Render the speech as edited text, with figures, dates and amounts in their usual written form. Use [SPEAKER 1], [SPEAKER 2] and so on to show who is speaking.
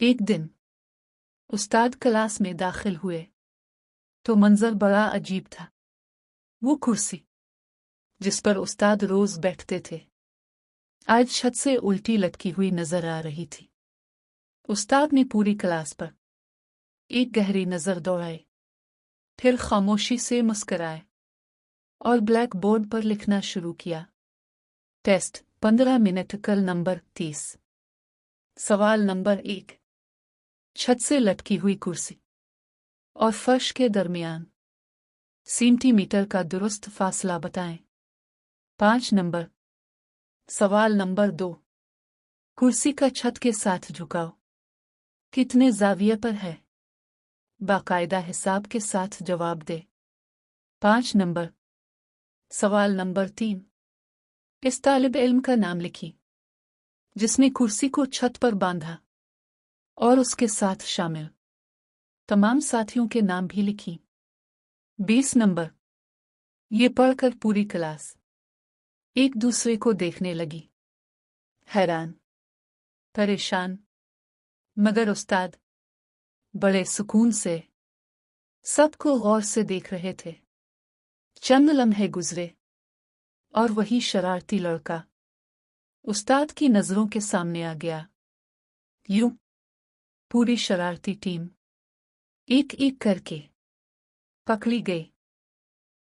[SPEAKER 1] एक दिन उस्ताद क्लास में दाखिल हुए तो मंजर बड़ा अजीब था। वो कुर्सी जिस पर उस्ताद रोज बैठते थे आज छत से उल्टी लटकी हुई नजर आ रही थी। उस्ताद ने पूरी क्लास पर एक गहरी नजर दौड़ाई, फिर खामोशी से मुस्कुराए और ब्लैक बोर्ड पर लिखना शुरू किया। टेस्ट 15 मिनट, कल नंबर 30। सवाल नंबर 1, छत से लटकी हुई कुर्सी और फर्श के दरमियान सेंटीमीटर का दुरुस्त फासला बताएं। 5 नंबर। सवाल नंबर 2, कुर्सी का छत के साथ झुकाव कितने जाविये पर है? बाकायदा हिसाब के साथ जवाब दे। 5 नंबर। सवाल नंबर 3, इस तालिब इल्म का नाम लिखी जिसने कुर्सी को छत पर बांधा और उसके साथ शामिल तमाम साथियों के नाम भी लिखी। 20 नंबर। ये पढ़कर पूरी क्लास एक दूसरे को देखने लगी, हैरान, परेशान, मगर उस्ताद बड़े सुकून से सबको गौर से देख रहे थे। चंद लम्हे गुजरे और वही शरारती लड़का उस्ताद की नजरों के सामने आ गया। यूं पूरी शरारती टीम एक एक करके पकड़ी गई।